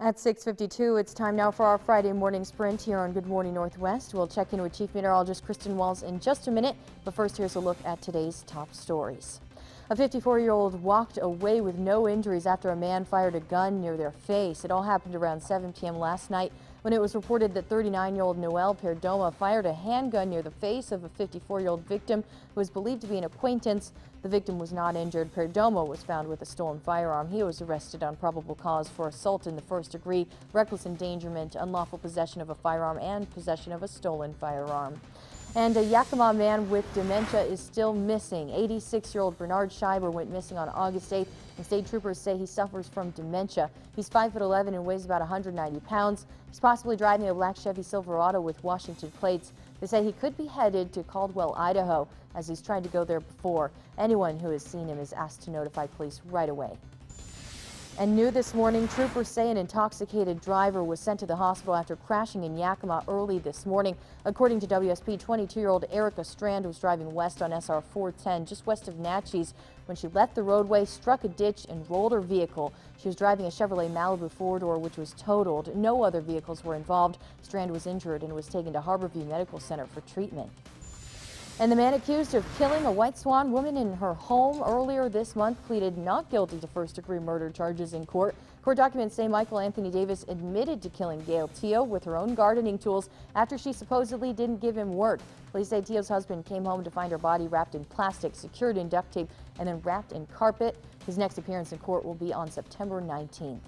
At 6:52, it's time now for our Friday morning sprint here on Good Morning Northwest. We'll check in with Chief Meteorologist Kristen Walls in just a minute, but first here's a look at today's top stories. A 54-year-old walked away with no injuries after a man fired a gun near their face. It all happened around 7 p.m. last night when it was reported that 39-year-old Noel Perdomo fired a handgun near the face of a 54-year-old victim who was believed to be an acquaintance. The victim was not injured. Perdomo was found with a stolen firearm. He was arrested on probable cause for assault in the first degree, reckless endangerment, unlawful possession of a firearm, and possession of a stolen firearm. And a Yakima man with dementia is still missing. 86-year-old Bernard Scheiber went missing on August 8th, and state troopers say he suffers from dementia. He's 5'11" and weighs about 190 pounds. He's possibly driving a black Chevy Silverado with Washington plates. They say he could be headed to Caldwell, Idaho, as he's tried to go there before. Anyone who has seen him is asked to notify police right away. And new this morning, troopers say an intoxicated driver was sent to the hospital after crashing in Yakima early this morning. According to WSP, 22-year-old Erica Strand was driving west on SR 410 just west of Natchez when she left the roadway, struck a ditch, and rolled her vehicle. She was driving a Chevrolet Malibu four-door, which was totaled. No other vehicles were involved. Strand was injured and was taken to Harborview Medical Center for treatment. And the man accused of killing a White Swan woman in her home earlier this month pleaded not guilty to first-degree murder charges in court. Court documents say Michael Anthony Davis admitted to killing Gail Teo with her own gardening tools after she supposedly didn't give him work. Police say Teo's husband came home to find her body wrapped in plastic, secured in duct tape, and then wrapped in carpet. His next appearance in court will be on September 19th.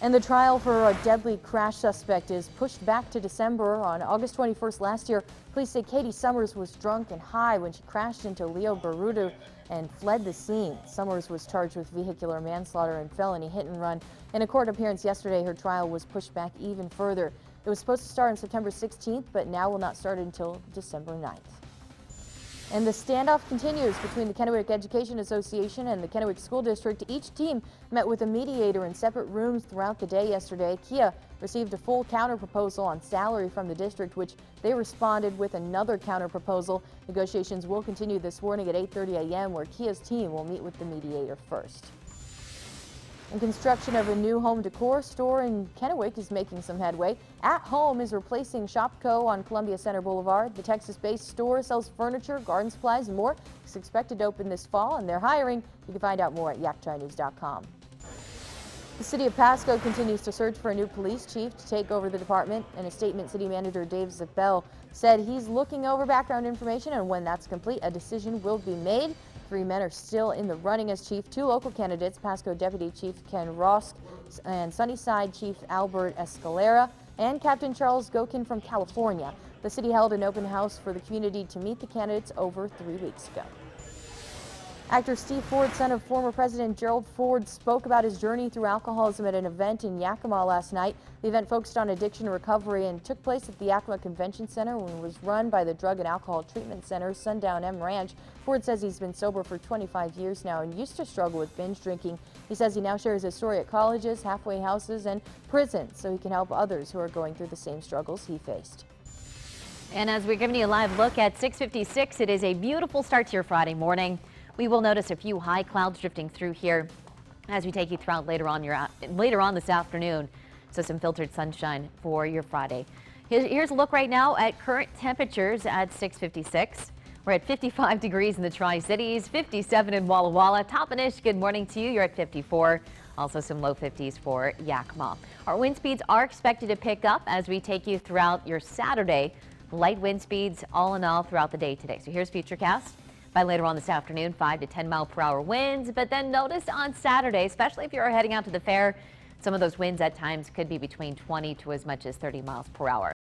And the trial for a deadly crash suspect is pushed back to December. On August 21st last year, police say Katie Summers was drunk and high when she crashed into Leo Barudu and fled the scene. Summers was charged with vehicular manslaughter and felony hit and run. In a court appearance yesterday, her trial was pushed back even further. It was supposed to start on September 16th, but now will not start until December 9th. And the standoff continues between the Kennewick Education Association and the Kennewick School District. Each team met with a mediator in separate rooms throughout the day yesterday. Kia received a full counter-proposal on salary from the district, which they responded with another counter-proposal. Negotiations will continue this morning at 8:30 a.m., where Kia's team will meet with the mediator first. And construction of a new home decor store in Kennewick is making some headway. At Home is replacing Shopco on Columbia Center Boulevard. The Texas-based store sells furniture, garden supplies, and more. It's expected to open this fall, and they're hiring. You can find out more at yakchinews.com. The city of Pasco continues to search for a new police chief to take over the department. In a statement, city manager Dave Zappel said he's looking over background information, and when that's complete, a decision will be made. 3 men are still in the running as chief. 2 local candidates, Pasco Deputy Chief Ken Rosk and Sunnyside Chief Albert Escalera, and Captain Charles Gokin from California. The city held an open house for the community to meet the candidates over 3 weeks ago. Actor Steve Ford, son of former President Gerald Ford, spoke about his journey through alcoholism at an event in Yakima last night. The event focused on addiction recovery and took place at the Yakima Convention Center and was run by the Drug and Alcohol Treatment Center, Sundown M Ranch. Ford says he's been sober for 25 years now and used to struggle with binge drinking. He says he now shares his story at colleges, halfway houses, and prisons so he can help others who are going through the same struggles he faced. And as we're giving you a live look at 6:56, it is a beautiful start to your Friday morning. We will notice a few high clouds drifting through here as we take you throughout later on this afternoon. So some filtered sunshine for your Friday. Here's a look right now at current temperatures at 6:56. We're at 55 degrees in the Tri-Cities, 57 in Walla Walla. Toppenish, good morning to you. You're at 54. Also some low 50s for Yakima. Our wind speeds are expected to pick up as we take you throughout your Saturday. Light wind speeds all in all throughout the day today. So here's Futurecast. By later on this afternoon, 5 to 10 mile per hour winds. But then notice on Saturday, especially if you're heading out to the fair, some of those winds at times could be between 20 to as much as 30 miles per hour.